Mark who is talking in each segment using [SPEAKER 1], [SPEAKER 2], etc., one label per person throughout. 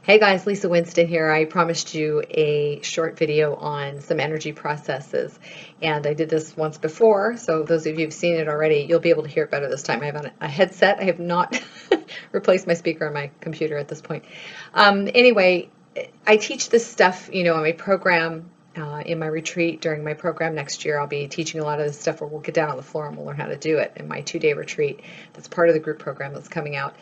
[SPEAKER 1] Hey guys, Lisa Winston here. I promised you a short video on some energy processes, and I did this once before, so those of you who've seen it already, you'll be able to hear it better this time. I have on a headset. I have not replaced my speaker on my computer at this point. Anyway, I teach this stuff, on my program, in my retreat. During my program next year, I'll be teaching a lot of this stuff where we'll get down on the floor and we'll learn how to do it in my 2-day retreat. That's part of the group program that's coming out.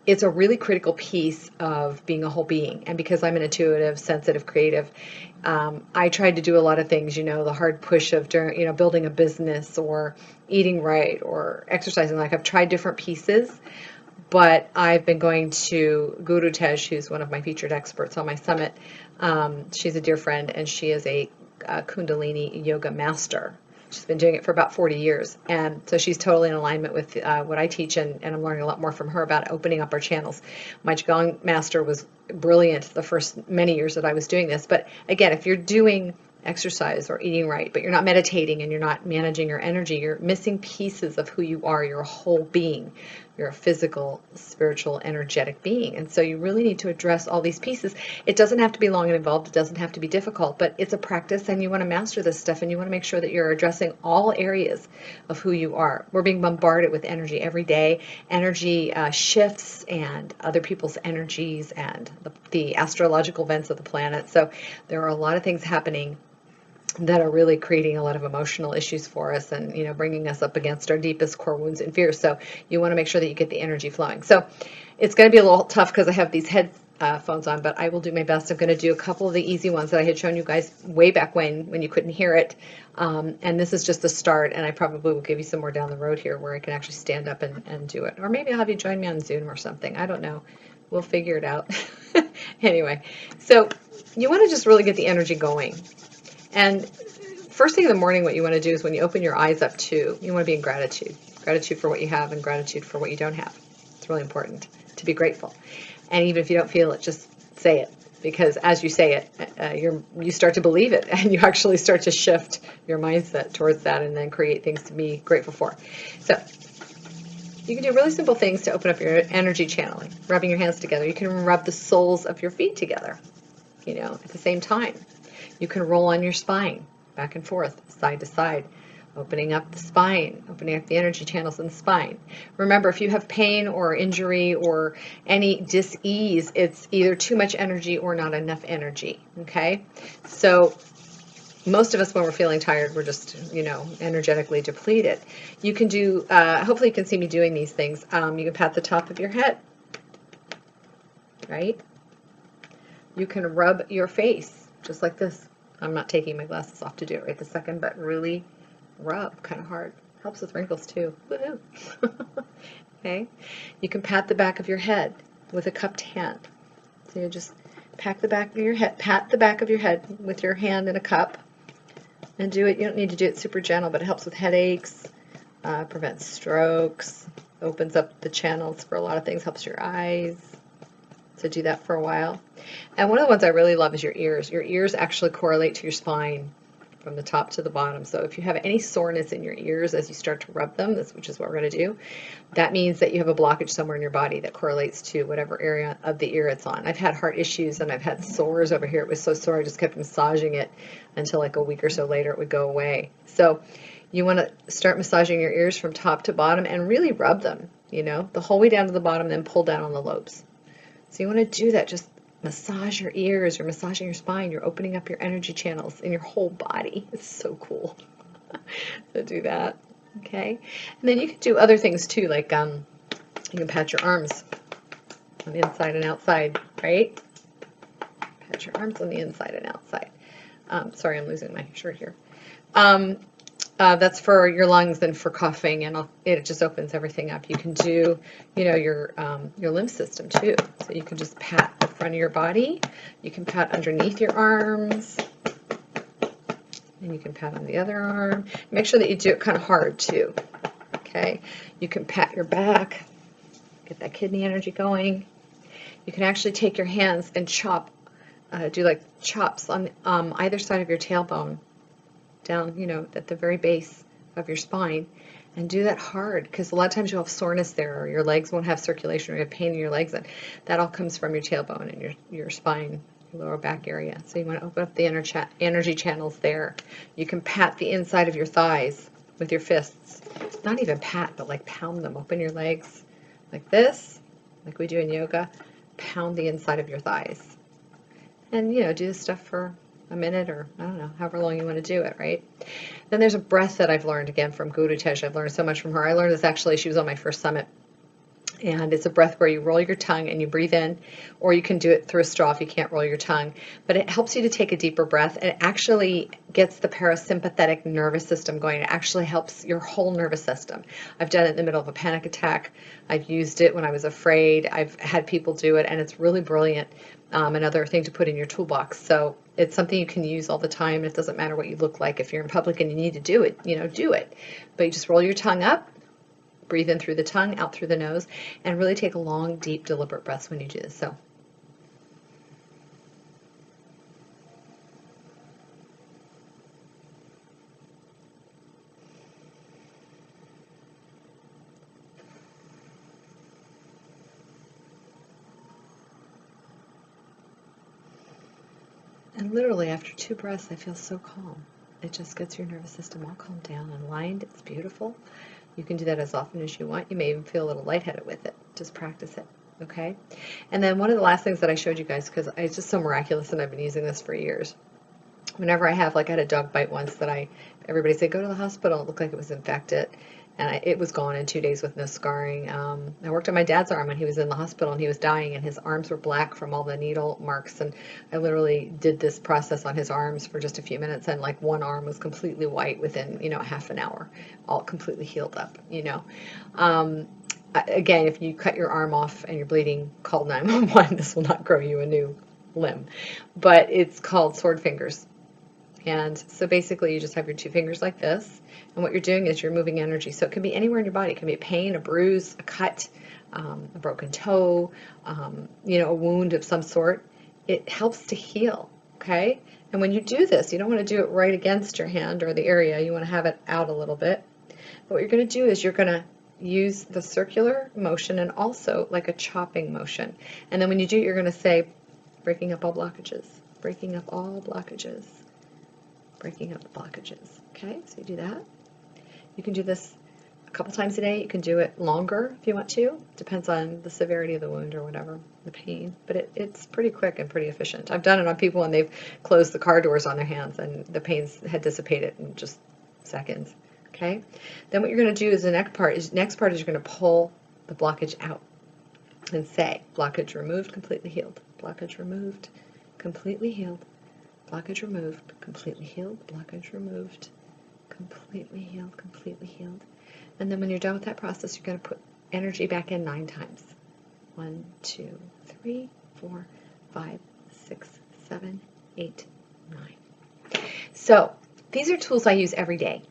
[SPEAKER 1] It's a really critical piece of being a whole being. And because I'm an intuitive, sensitive, creative, I tried to do a lot of things, the hard push of, building a business or eating right or exercising. Like I've tried different pieces, but I've been going to Guru Tej, who's one of my featured experts on my summit. She's a dear friend, and she is a Kundalini yoga master. She's been doing it for about 40 years. And so she's totally in alignment with what I teach, and I'm learning a lot more from her about opening up our channels. My Qigong master was brilliant the first many years that I was doing this. But again, if you're doing exercise or eating right, but you're not meditating and you're not managing your energy, you're missing pieces of who you are. You're a whole being. You're a physical, spiritual, energetic being. And so you really need to address all these pieces. It doesn't have to be long and involved. It doesn't have to be difficult, but it's a practice, and you want to master this stuff, and you want to make sure that you're addressing all areas of who you are. We're being bombarded with energy every day. Energy shifts and other people's energies and the astrological events of the planet. So there are a lot of things happening that are really creating a lot of emotional issues for us, and bringing us up against our deepest core wounds and fears. So you want to make sure that you get the energy flowing. So it's going to be a little tough because I have these headphones on, but I will do my best. I'm going to do a couple of the easy ones that I had shown you guys way back when you couldn't hear it, and this is just the start, and I probably will give you some more down the road here where I can actually stand up and do it, or maybe I'll have you join me on Zoom or something. I don't know. We'll figure it out. Anyway, so you want to just really get the energy going. And first thing in the morning, what you want to do is when you open your eyes up to, you want to be in gratitude. Gratitude for what you have and gratitude for what you don't have. It's really important to be grateful. And even if you don't feel it, just say it. Because as you say it, you start to believe it, and you actually start to shift your mindset towards that, and then create things to be grateful for. So you can do really simple things to open up your energy channeling. Rubbing your hands together. You can rub the soles of your feet together, at the same time. You can roll on your spine, back and forth, side to side, opening up the spine, opening up the energy channels in the spine. Remember, if you have pain or injury or any dis-ease, it's either too much energy or not enough energy, okay? So most of us, when we're feeling tired, we're just, energetically depleted. You can do, hopefully you can see me doing these things. You can pat the top of your head, right? You can rub your face, just like this. I'm not taking my glasses off to do it right this second, but really rub kind of hard. Helps with wrinkles too. Woohoo! Okay. You can pat the back of your head with a cupped hand. So you just pat the back of your head with your hand in a cup, and do it. You don't need to do it super gentle, but it helps with headaches, prevents strokes, opens up the channels for a lot of things, helps your eyes. So do that for a while. And one of the ones I really love is your ears. Your ears actually correlate to your spine from the top to the bottom. So if you have any soreness in your ears as you start to rub them, which is what we're going to do, that means that you have a blockage somewhere in your body that correlates to whatever area of the ear it's on. I've had heart issues, and I've had sores over here. It was so sore I just kept massaging it until like a week or so later it would go away. So you want to start massaging your ears from top to bottom and really rub them, the whole way down to the bottom, then pull down on the lobes. So you want to do that. Just massage your ears. You're massaging your spine. You're opening up your energy channels in your whole body. It's so cool. So do that. Okay. And then you can do other things too, like you can pat your arms on the inside and outside, right? Pat your arms on the inside and outside. Sorry, I'm losing my shirt here. That's for your lungs and for coughing, and it just opens everything up. You can do, your lymph system too. So you can just pat the front of your body. You can pat underneath your arms, and you can pat on the other arm. Make sure that you do it kind of hard too. Okay. You can pat your back, get that kidney energy going. You can actually take your hands and chop, do like chops on either side of your tailbone, down, at the very base of your spine, And do that hard, because a lot of times you'll have soreness there, or your legs won't have circulation, or you have pain in your legs, and that all comes from your tailbone and your spine, your lower back area. So you want to open up the energy channels there. You can pat the inside of your thighs with your fists. Not even pat, but like pound them. Open your legs like this, like we do in yoga. Pound the inside of your thighs. And, do this stuff for a minute, or I don't know, however long you want to do it, right? Then there's a breath that I've learned, again, from Guru Tej. I've learned so much from her. I learned this actually, she was on my first summit. And it's a breath where you roll your tongue and you breathe in, or you can do it through a straw if you can't roll your tongue. But it helps you to take a deeper breath, and it actually gets the parasympathetic nervous system going. It actually helps your whole nervous system. I've done it in the middle of a panic attack. I've used it when I was afraid. I've had people do it, and it's really brilliant. Another thing to put in your toolbox. So it's something you can use all the time. It doesn't matter what you look like. If you're in public and you need to do it, do it. But you just roll your tongue up, breathe in through the tongue, out through the nose, and really take a long, deep, deliberate breaths when you do this. So. And literally after 2 breaths, I feel so calm. It just gets your nervous system all calmed down and lined. It's beautiful. You can do that as often as you want. You may even feel a little lightheaded with it. Just practice it, okay? And then one of the last things that I showed you guys, because it's just so miraculous, and I've been using this for years. Whenever I have, like I had a dog bite once that everybody said, go to the hospital. It looked like it was infected. And it was gone in 2 days with no scarring. I worked on my dad's arm when he was in the hospital and he was dying, and his arms were black from all the needle marks. And I literally did this process on his arms for just a few minutes, and like one arm was completely white within, half an hour, all completely healed up, Again, if you cut your arm off and you're bleeding, call 911. This will not grow you a new limb. But it's called sword fingers. And so basically you just have your 2 fingers like this, and what you're doing is you're moving energy. So it can be anywhere in your body. It can be a pain, a bruise, a cut, a broken toe, a wound of some sort. It helps to heal, okay? And when you do this, you don't want to do it right against your hand or the area. You want to have it out a little bit. But what you're going to do is you're going to use the circular motion and also like a chopping motion. And then when you do it, you're going to say, breaking up all blockages, breaking up all blockages, breaking up the blockages. Okay, so you do that. You can do this a couple times a day. You can do it longer if you want to. Depends on the severity of the wound or whatever, the pain. But it's pretty quick and pretty efficient. I've done it on people when they've closed the car doors on their hands and the pains had dissipated in just seconds. Okay. Then what you're going to do is the next part is you're going to pull the blockage out and say, blockage removed, completely healed. Blockage removed, completely healed. Blockage removed, completely healed. Blockage removed, completely healed, completely healed. And then when you're done with that process, you're going to put energy back in 9 times. 1, 2, 3, 4, 5, 6, 7, 8, 9. So these are tools I use every day.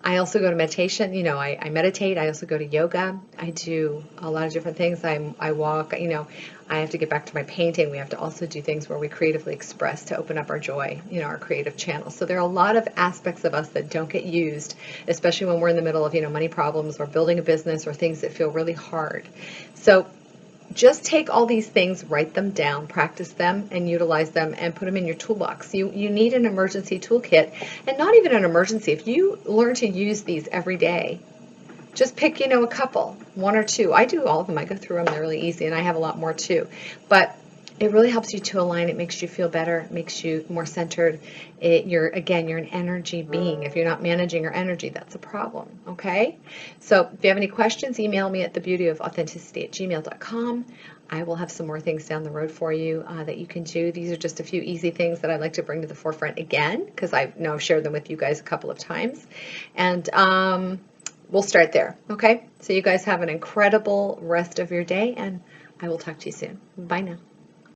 [SPEAKER 1] I also go to meditation, I meditate. I also go to yoga. I do a lot of different things. I walk, I have to get back to my painting. We have to also do things where we creatively express to open up our joy, our creative channel. So there are a lot of aspects of us that don't get used, especially when we're in the middle of, money problems or building a business or things that feel really hard. So just take all these things, write them down, practice them, and utilize them, and put them in your toolbox. You need an emergency toolkit, and not even an emergency. If you learn to use these every day, just pick, a couple, 1 or 2. I do all of them. I go through them. They're really easy, and I have a lot more too. But it really helps you to align. It makes you feel better. It makes you more centered. You're an energy being. If you're not managing your energy, that's a problem, okay? So if you have any questions, email me at thebeautyofauthenticity@gmail.com. I will have some more things down the road for you that you can do. These are just a few easy things that I'd like to bring to the forefront again, because I know I've shared them with you guys a couple of times. And we'll start there, okay? So you guys have an incredible rest of your day, and I will talk to you soon. Bye now.